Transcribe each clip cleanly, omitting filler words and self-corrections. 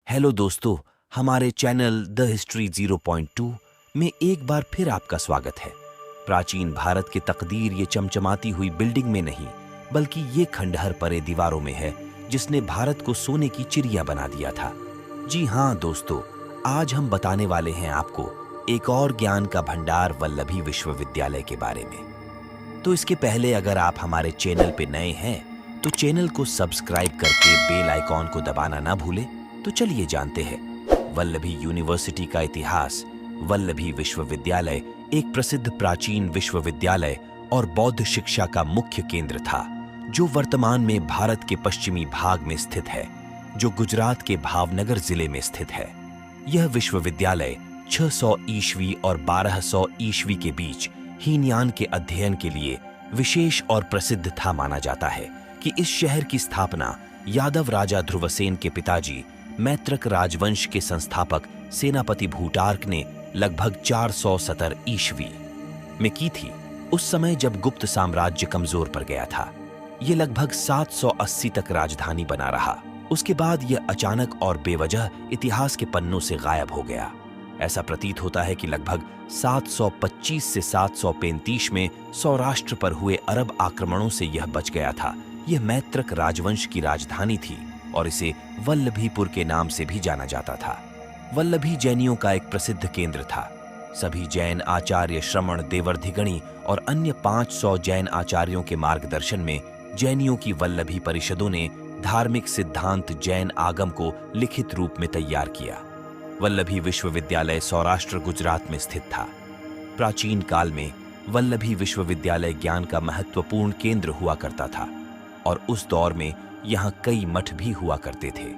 Hello दोस्तों, हमारे channel the history 0.2 में एक बार फिर आपका स्वागत है। प्राचीन भारत की तकदीर ये चमचमाती हुई बिल्डिंग में नहीं, बल्कि ये खंडहर परे दीवारों में है, जिसने भारत को सोने की चिड़िया बना दिया था। जी हाँ दोस्तों, आज हम बताने वाले हैं आपको एक और ज्ञान का भंडार वल्लभी विश्वविद्यालय के बारे में। तो इसके पहले अगर आप हमारे चैनल पे नए हैं तो चैनल को सब्सक्राइब करके बेल आइकॉन को दबाना ना भूलें। तो चलिए जानते हैं वल्लभी यूनिवर्सिटी का इतिहास। वल्लभी विश्वविद्यालय एक प्रसिद्ध प्राचीन विश्वविद्यालय और बौद्ध शिक्षा का मुख्य केंद्र था, जो वर्तमान में भारत के पश्चिमी भाग में स्थित है, जो गुजरात के भावनगर जिले में स्थित है। यह विश्वविद्यालय 600 ईस्वी और 1200 ईस्वी के बीच हीनयान के अध्ययन के लिए विशेष और प्रसिद्ध था। माना जाता है कि इस शहर की स्थापना यादव राजा ध्रुवसेन के पिताजी मैत्रक राजवंश के संस्थापक सेनापति भूटार्क ने लगभग 470 ईस्वी में की थी, उस समय जब गुप्त साम्राज्य कमजोर पड़ गया था। यह लगभग 780 तक राजधानी बना रहा। उसके बाद यह अचानक और बेवजह इतिहास के पन्नों से गायब हो गया। ऐसा प्रतीत होता है कि लगभग 725 से 735 में सौराष्ट्र पर हुए अरब आक्रमणों से यह बच गया था। यह मैत्रक राजवंश की राजधानी थी और इसे वल्लभीपुर के नाम से भी जाना जाता था। वल्लभी जैनियों का एक प्रसिद्ध केंद्र था। सभी जैन आचार्य श्रमण, देवर्धिगणी और अन्य 500 जैन आचार्यों के मार्गदर्शन में जैनियों की वल्लभी परिषदों ने धार्मिक सिद्धांत जैन आगम को लिखित रूप में तैयार किया। वल्लभी विश्वविद्यालय सौराष्ट्र गुजरात में स्थित था। प्राचीन काल में वल्लभी विश्वविद्यालय ज्ञान का महत्वपूर्ण केंद्र हुआ करता था और उस दौर में यहाँ कई मठ भी हुआ करते थे।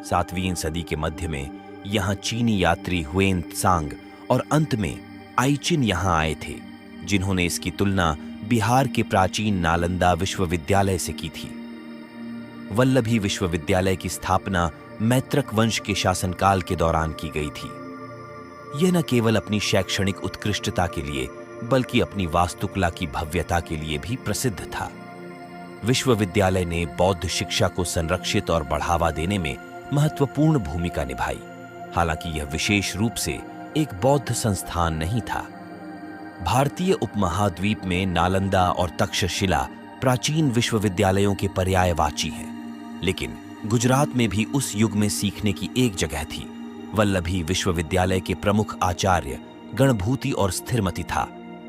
7वीं सदी के मध्य में यहाँ चीनी यात्री हुएन त्सांग और अंत में आइचिन यहाँ आए थे, जिन्होंने इसकी तुलना बिहार के प्राचीन नालंदा विश्वविद्यालय से की थी। वल्लभी विश्वविद्यालय की स्थापना मैत्रक वंश के शासनकाल के दौरान की गई थी। यह न केवल अपनी शैक्षणिक उत्कृष्टता के लिए, बल्कि अपनी वास्तुकला की भव्यता के लिए भी प्रसिद्ध था। विश्वविद्यालय ने बौद्ध शिक्षा को संरक्षित और बढ़ावा देने में महत्वपूर्ण भूमिका निभाई। हालांकि यह विशेष रूप से एक बौद्ध संस्थान नहीं था। भारतीय उपमहाद्वीप में नालंदा और तक्षशिला प्राचीन विश्वविद्यालयों के पर्यायवाची हैं, लेकिन गुजरात में भी उस युग में सीखने की एक जगह थी। वल्लभी विश्वविद्यालय के प्रमुख आचार्य गणभूति और स्थिरमति था।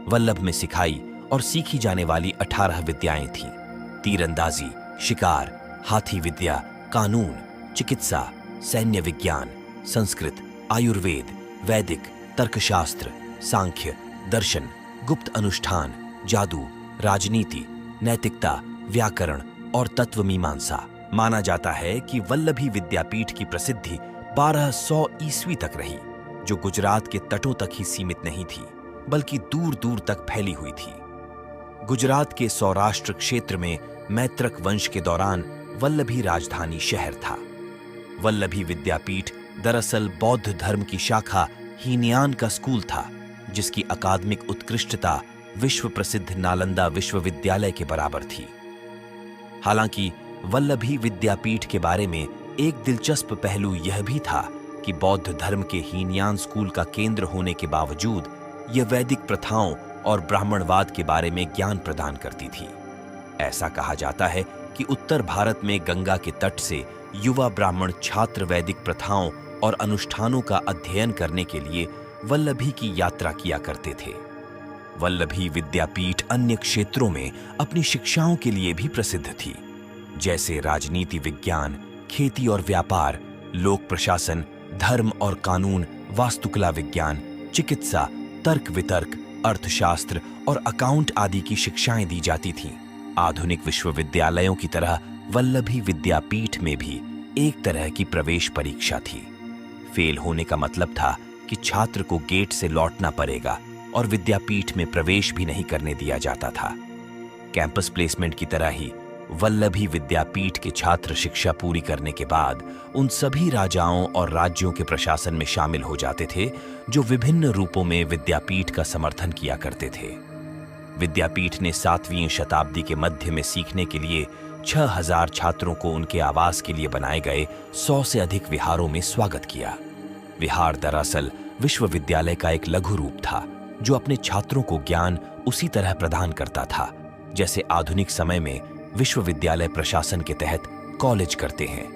वल्लभ में सिखाई और सीखी जाने वाली 18 विद्याएं थीं। तीरंदाजी, शिकार, हाथी विद्या, कानून, चिकित्सा, सैन्य विज्ञान, संस्कृत, आयुर्वेद, वैदिक, तर्कशास्त्र, सांख्य, दर्शन, गुप्त अनुष्ठान, जादू, राजनीति, नैतिकता, व्याकरण और तत्वमीमांसा। माना जाता है कि वल्लभी विद्यापीठ की प्रसिद्धि 1200 ईस्वी तक रही, जो गुजरात के तटों तक ही सीमित नहीं थी, बल्कि दूर दूर तक फैली हुई थी। गुजरात के सौराष्ट्र क्षेत्र में मैत्रक वंश के दौरान वल्लभी राजधानी शहर था। वल्लभी विद्यापीठ दरअसल बौद्ध धर्म की शाखा हीनयान का स्कूल था, जिसकी अकादमिक उत्कृष्टता विश्व प्रसिद्ध नालंदा विश्वविद्यालय के बराबर थी। हालांकि वल्लभी विद्यापीठ के बारे में एक दिलचस्प पहलू यह भी था कि बौद्ध धर्म के हीनयान स्कूल का केंद्र होने के बावजूद यह वैदिक प्रथाओं और ब्राह्मणवाद के बारे में ज्ञान प्रदान करती थी। ऐसा कहा जाता है कि उत्तर भारत में गंगा के तट से युवा ब्राह्मण छात्र वैदिक प्रथाओं और अनुष्ठानों का अध्ययन करने के लिए वल्लभी की यात्रा किया करते थे। वल्लभी विद्यापीठ अन्य क्षेत्रों में अपनी शिक्षाओं के लिए भी प्रसिद्ध थी, जैसे राजनीति विज्ञान, खेती और व्यापार, लोक प्रशासन, धर्म और कानून, वास्तुकला विज्ञान, चिकित्सा, तर्क वितर्क, अर्थशास्त्र और अकाउंट आदि की शिक्षाएं दी जाती थीं। आधुनिक विश्वविद्यालयों की तरह वल्लभी विद्यापीठ में भी एक तरह की प्रवेश परीक्षा थी। फेल होने का मतलब था कि छात्र को गेट से लौटना पड़ेगा और विद्यापीठ में प्रवेश भी नहीं करने दिया जाता था। कैंपस प्लेसमेंट की तरह ही वल्लभी विद्यापीठ के छात्र शिक्षा पूरी करने के बाद उन सभी राजाओं और राज्यों के प्रशासन में शामिल हो जाते थे, जो विभिन्न रूपों में विद्यापीठ का समर्थन किया करते थे। विद्यापीठ ने 7वीं शताब्दी के मध्य में सीखने के लिए 6,000 छात्रों को उनके आवास के लिए बनाए गए 100 से अधिक विहारों में स्वागत किया। विहार दरअसल विश्वविद्यालय का एक लघु रूप था, जो अपने छात्रों को ज्ञान उसी तरह प्रदान करता था जैसे आधुनिक समय में विश्वविद्यालय प्रशासन के तहत कॉलेज करते हैं।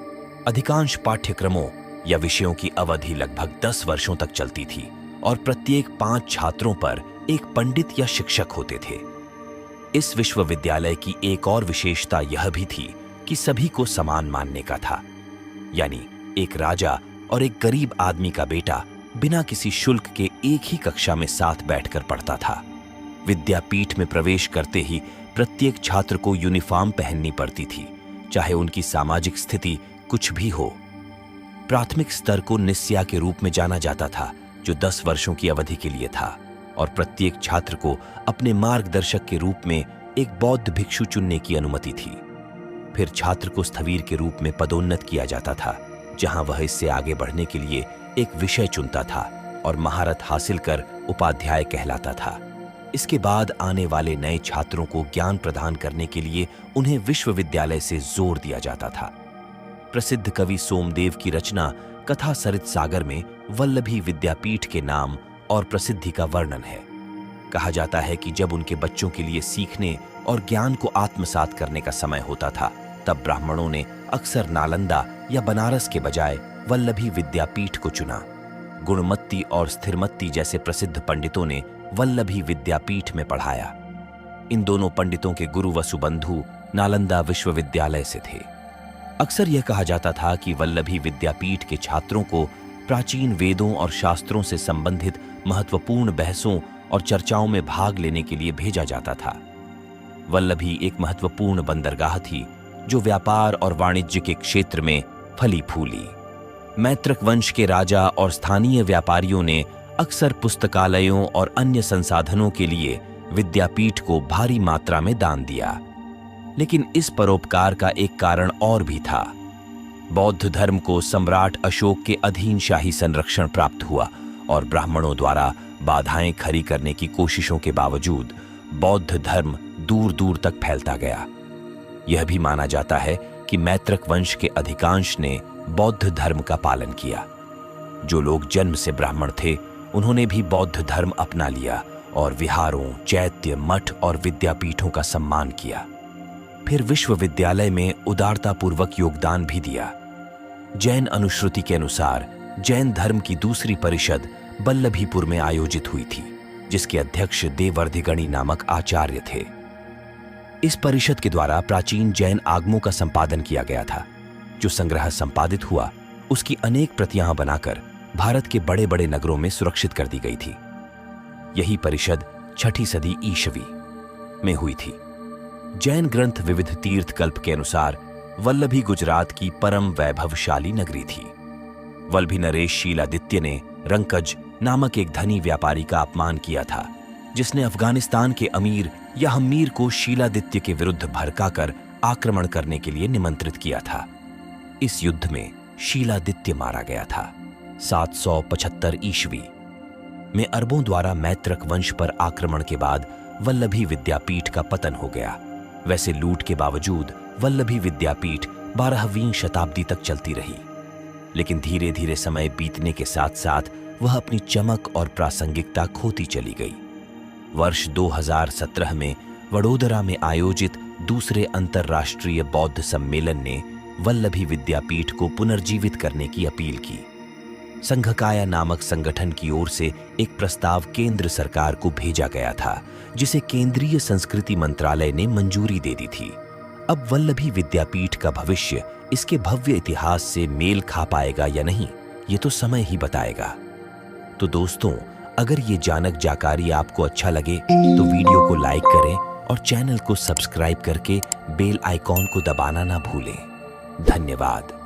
अधिकांश पाठ्यक्रमों या विषयों की अवधि लगभग 10 वर्षों तक चलती थी और प्रत्येक 5 छात्रों पर एक पंडित या शिक्षक होते थे। इस विश्वविद्यालय की एक और विशेषता यह भी थी कि सभी को समान मानने का था, यानी एक राजा और एक गरीब आदमी का बेटा बिना किसी शुल्क के एक ही कक्षा में साथ बैठकर पढ़ता था। विद्यापीठ में प्रवेश करते ही प्रत्येक छात्र को यूनिफॉर्म पहननी पड़ती थी, चाहे उनकी सामाजिक स्थिति कुछ भी हो। प्राथमिक स्तर को निस्या के रूप में जाना जाता था, जो 10 वर्षों की अवधि के लिए था, और प्रत्येक छात्र को अपने मार्गदर्शक के रूप में एक बौद्ध भिक्षु चुनने की अनुमति थी। फिर छात्र को स्थवीर के रूप में पदोन्नत किया जाता था, जहां वह इससे आगे बढ़ने के लिए एक विषय चुनता था और महारत हासिल कर उपाध्याय कहलाता था। इसके बाद आने वाले नए छात्रों को ज्ञान प्रदान करने के लिए उन्हें विश्वविद्यालय से जोर दिया जाता था। प्रसिद्ध कवि सोमदेव की रचना कथा सरित सागर में वल्लभी विद्यापीठ के नाम और प्रसिद्धि का वर्णन है। कहा जाता है कि जब उनके बच्चों के लिए सीखने और ज्ञान को आत्मसात करने का समय होता था, तब ब्राह्मणों ने अक्सर नालंदा या बनारस के बजाय वल्लभी विद्यापीठ को चुना। गुणमत्ती और स्थिरमत्ती जैसे प्रसिद्ध पंडितों ने वल्लभी विद्यापीठ में पढ़ाया। इन दोनों पंडितों के गुरु वसुबंधु नालंदा विश्वविद्यालय से थे। अक्सर यह कहा जाता था कि वल्लभी विद्यापीठ के छात्रों को प्राचीन वेदों और शास्त्रों से संबंधित महत्वपूर्ण बहसों और चर्चाओं में भाग लेने के लिए भेजा जाता था। वल्लभी एक महत्वपूर्ण बंदरगाह थी, जो व्यापार और वाणिज्य के क्षेत्र में फली फूली। मैत्रक वंश के राजा और स्थानीय व्यापारियों ने अक्सर पुस्तकालयों और अन्य संसाधनों के लिए विद्यापीठ को भारी मात्रा में दान दिया। लेकिन इस परोपकार का एक कारण और भी था। बौद्ध धर्म को सम्राट अशोक के अधीन शाही संरक्षण प्राप्त हुआ और ब्राह्मणों द्वारा बाधाएं खड़ी करने की कोशिशों के बावजूद बौद्ध धर्म दूर दूर तक फैलता गया। यह भी माना जाता है कि मैत्रक वंश के अधिकांश ने बौद्ध धर्म का पालन किया। जो लोग जन्म से ब्राह्मण थे, उन्होंने भी बौद्ध धर्म अपना लिया और विहारों, चैत्य, मठ और विद्यापीठों का सम्मान किया। फिर विश्वविद्यालय में उदारतापूर्वक योगदान भी दिया। जैन अनुश्रुति के अनुसार जैन धर्म की दूसरी परिषद बल्लभीपुर में आयोजित हुई थी, जिसके अध्यक्ष देवर्धिगणी नामक आचार्य थे। इस परिषद के द्वारा प्राचीन जैन आगमों का संपादन किया गया था। जो संग्रह संपादित हुआ, उसकी अनेक प्रतियां बनाकर भारत के बड़े बड़े नगरों में सुरक्षित कर दी गई थी। यही परिषद 6ठी सदी ईसवी में हुई थी। जैन ग्रंथ विविध तीर्थ कल्प के अनुसार वल्लभी गुजरात की परम वैभवशाली नगरी थी। वल्लभी नरेश शीलादित्य ने रंकज नामक एक धनी व्यापारी का अपमान किया था, जिसने अफगानिस्तान के अमीर यहमीर को शीलादित्य के विरुद्ध भड़काकर आक्रमण करने के लिए निमंत्रित किया था। इस युद्ध में शीलादित्य मारा गया था। 775 ईस्वी में अरबों द्वारा मैत्रक वंश पर आक्रमण के बाद वल्लभी विद्यापीठ का पतन हो गया। वैसे लूट के बावजूद वल्लभी विद्यापीठ 12वीं शताब्दी तक चलती रही, लेकिन धीरे धीरे समय बीतने के साथ साथ वह अपनी चमक और प्रासंगिकता खोती चली गई। वर्ष 2017 में वडोदरा में आयोजित दूसरे अंतर्राष्ट्रीय बौद्ध सम्मेलन ने वल्लभी विद्यापीठ को पुनर्जीवित करने की अपील की। संघकाया नामक संगठन की ओर से एक प्रस्ताव केंद्र सरकार को भेजा गया था, जिसे केंद्रीय संस्कृति मंत्रालय ने मंजूरी दे दी थी। अब वल्लभी विद्यापीठ का भविष्य इसके भव्य इतिहास से मेल खा पाएगा या नहीं, ये तो समय ही बताएगा। तो दोस्तों, अगर ये जानक जानकारी आपको अच्छा लगे तो वीडियो को लाइक करें और चैनल को सब्सक्राइब करके बेल आइकॉन को दबाना ना भूलें। धन्यवाद।